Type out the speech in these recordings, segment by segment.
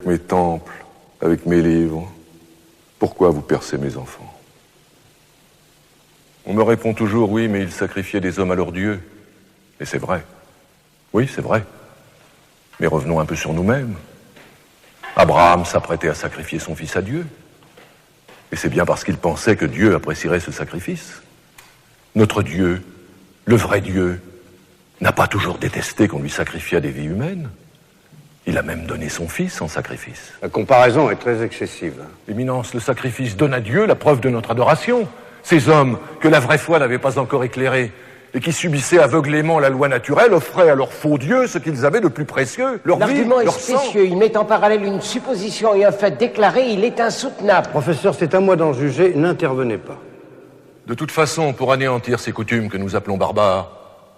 mes temples, avec mes livres, pourquoi vous percez mes enfants? On me répond toujours, oui, mais ils sacrifiaient des hommes à leur Dieu. Et c'est vrai. Oui, c'est vrai. Mais revenons un peu sur nous-mêmes. Abraham s'apprêtait à sacrifier son fils à Dieu. Et c'est bien parce qu'il pensait que Dieu apprécierait ce sacrifice. Notre Dieu, le vrai Dieu, n'a pas toujours détesté qu'on lui sacrifiât des vies humaines. Il a même donné son fils en sacrifice. La comparaison est très excessive. Éminence, le sacrifice donne à Dieu la preuve de notre adoration. Ces hommes que la vraie foi n'avait pas encore éclairés et qui subissaient aveuglément la loi naturelle offraient à leur faux Dieu ce qu'ils avaient de plus précieux, leur vie, L'argument est leur sang. spécieux, il met en parallèle une supposition et un fait déclaré, il est insoutenable. Professeur, c'est à moi d'en juger, n'intervenez pas. De toute façon, pour anéantir ces coutumes que nous appelons barbares,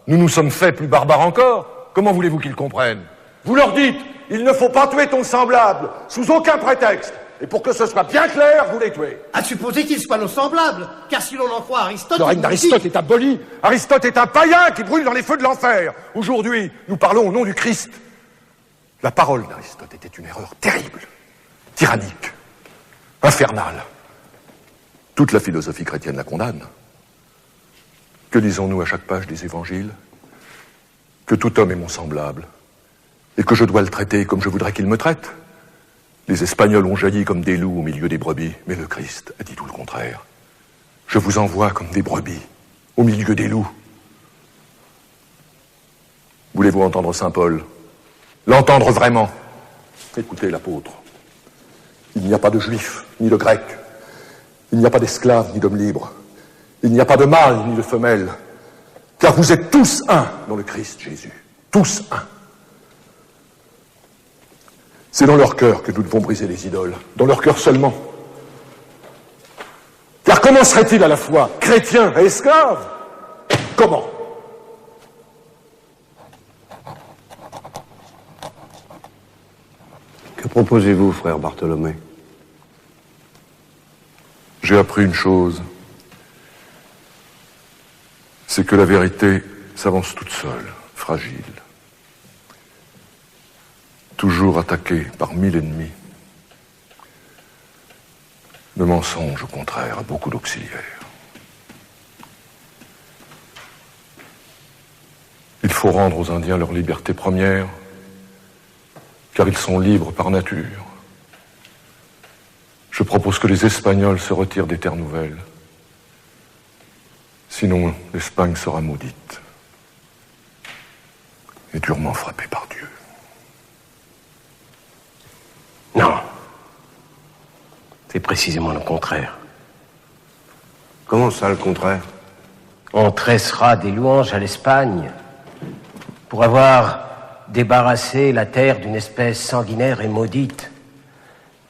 nous nous sommes faits plus barbares encore. Comment voulez-vous qu'ils comprennent? Vous leur dites, il ne faut pas tuer ton semblable, sous aucun prétexte. Et pour que ce soit bien clair, vous les tuez. À supposer qu'ils soient nos semblables, car si l'on en croit Aristote... Le règne d'Aristote est aboli. Aristote est un païen qui brûle dans les feux de l'enfer. Aujourd'hui, nous parlons au nom du Christ. La parole d'Aristote était une erreur terrible, tyrannique, infernale. Toute la philosophie chrétienne la condamne. Que lisons-nous à chaque page des évangiles? Que tout homme est mon semblable, et que je dois le traiter comme je voudrais qu'il me traite. Les Espagnols ont jailli comme des loups au milieu des brebis, mais le Christ a dit tout le contraire. Je vous envoie comme des brebis au milieu des loups. Voulez-vous entendre Saint Paul? L'entendre vraiment? Écoutez l'apôtre. Il n'y a pas de juif, ni de grec. Il n'y a pas d'esclave, ni d'homme libre. Il n'y a pas de mâle, ni de femelle. Car vous êtes tous un dans le Christ Jésus. Tous un. C'est dans leur cœur que nous devons briser les idoles. Dans leur cœur seulement. Car comment serait-il à la fois chrétien et esclave? Comment? Que proposez-vous, frère Bartholomé? J'ai appris une chose. C'est que la vérité s'avance toute seule, fragile. Toujours attaqué par 1000 ennemis. Le mensonge, au contraire, a beaucoup d'auxiliaires. Il faut rendre aux Indiens leur liberté première, car ils sont libres par nature. Je propose que les Espagnols se retirent des terres nouvelles. Sinon, l'Espagne sera maudite et durement frappée par Dieu. Non. C'est précisément le contraire. Comment ça, le contraire? On tressera des louanges à l'Espagne pour avoir débarrassé la terre d'une espèce sanguinaire et maudite,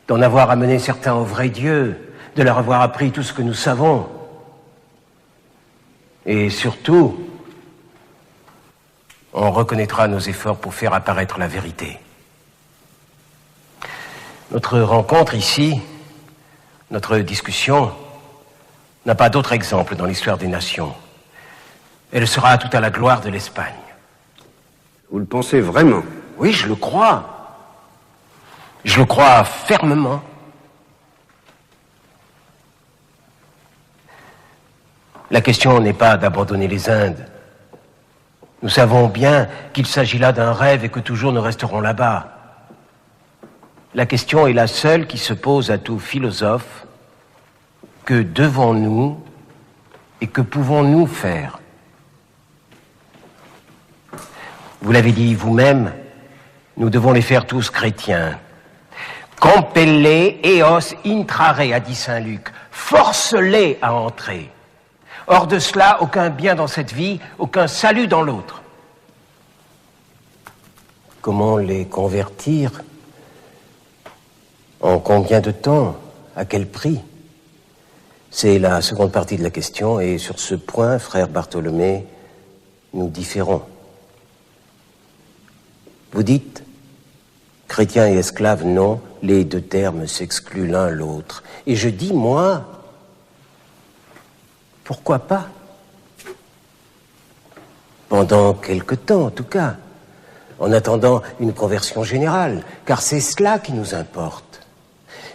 d'en avoir amené certains au vrai Dieu, de leur avoir appris tout ce que nous savons. Et surtout, on reconnaîtra nos efforts pour faire apparaître la vérité. Notre rencontre ici, notre discussion, n'a pas d'autre exemple dans l'histoire des nations. Elle sera tout à la gloire de l'Espagne. Vous le pensez vraiment? Oui, je le crois. Je le crois fermement. La question n'est pas d'abandonner les Indes. Nous savons bien qu'il s'agit là d'un rêve et que toujours nous resterons là-bas. La question est la seule qui se pose à tout philosophe. Que devons-nous et que pouvons-nous faire? Vous l'avez dit vous-même, nous devons les faire tous chrétiens. Compelle eos intrare, a dit Saint Luc. Force-les à entrer. Hors de cela, aucun bien dans cette vie, aucun salut dans l'autre. Comment les convertir? En combien de temps? À quel prix? C'est la seconde partie de la question, et sur ce point, frère Bartholomé, nous différons. Vous dites, chrétien et esclave, non, les deux termes s'excluent l'un l'autre. Et je dis, moi, pourquoi pas? Pendant quelque temps, en tout cas. en attendant une conversion générale, car c'est cela qui nous importe.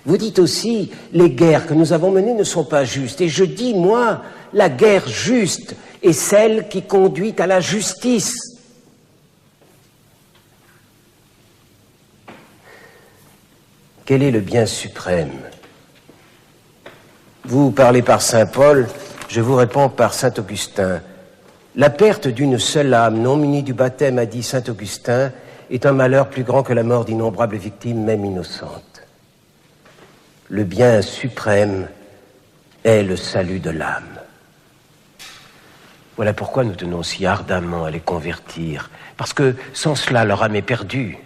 Vous dites aussi, les guerres que nous avons menées ne sont pas justes. Et je dis, moi, la guerre juste est celle qui conduit à la justice. Quel est le bien suprême? Vous parlez par saint Paul, je vous réponds par saint Augustin. La perte d'une seule âme non munie du baptême, a dit saint Augustin, est un malheur plus grand que la mort d'innombrables victimes, même innocentes. Le bien suprême est le salut de l'âme. Voilà pourquoi nous tenons si ardemment à les convertir, parce que sans cela, leur âme est perdue,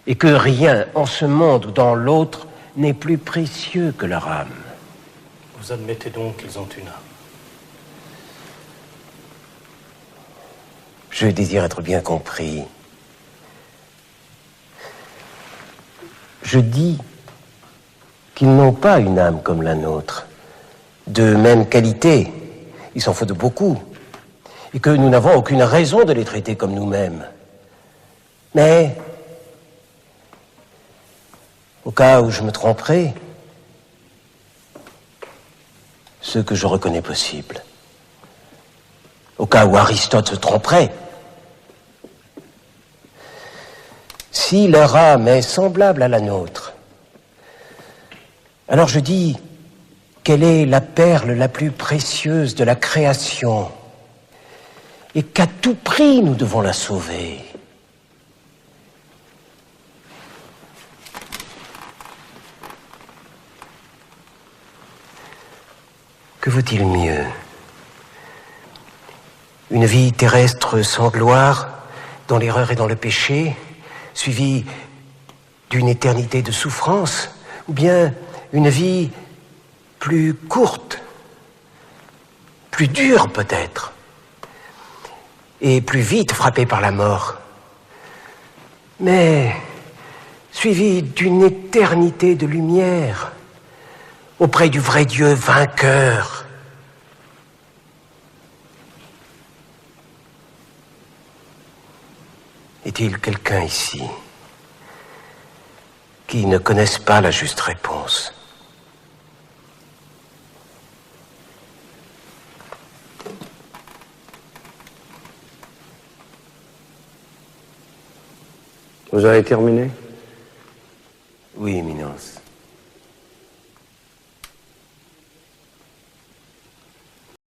et que rien en ce monde ou dans l'autre n'est plus précieux que leur âme. Vous admettez donc qu'ils ont une âme? Je désire être bien compris. Je dis qu'ils n'ont pas une âme comme la nôtre, de même qualité, il s'en faut de beaucoup, et que nous n'avons aucune raison de les traiter comme nous-mêmes. Mais, au cas où je me tromperais, ce que je reconnais possible, au cas où Aristote se tromperait, si leur âme est semblable à la nôtre, alors je dis qu'elle est la perle la plus précieuse de la création et qu'à tout prix nous devons la sauver. Que vaut-il mieux? Une vie terrestre sans gloire, dans l'erreur et dans le péché, suivie d'une éternité de souffrance, ou bien une vie plus courte, plus dure peut-être, et plus vite frappée par la mort, mais suivie d'une éternité de lumière, auprès du vrai Dieu vainqueur. Est-il quelqu'un ici qui ne connaisse pas la juste réponse? Vous avez terminé? Oui, Éminence.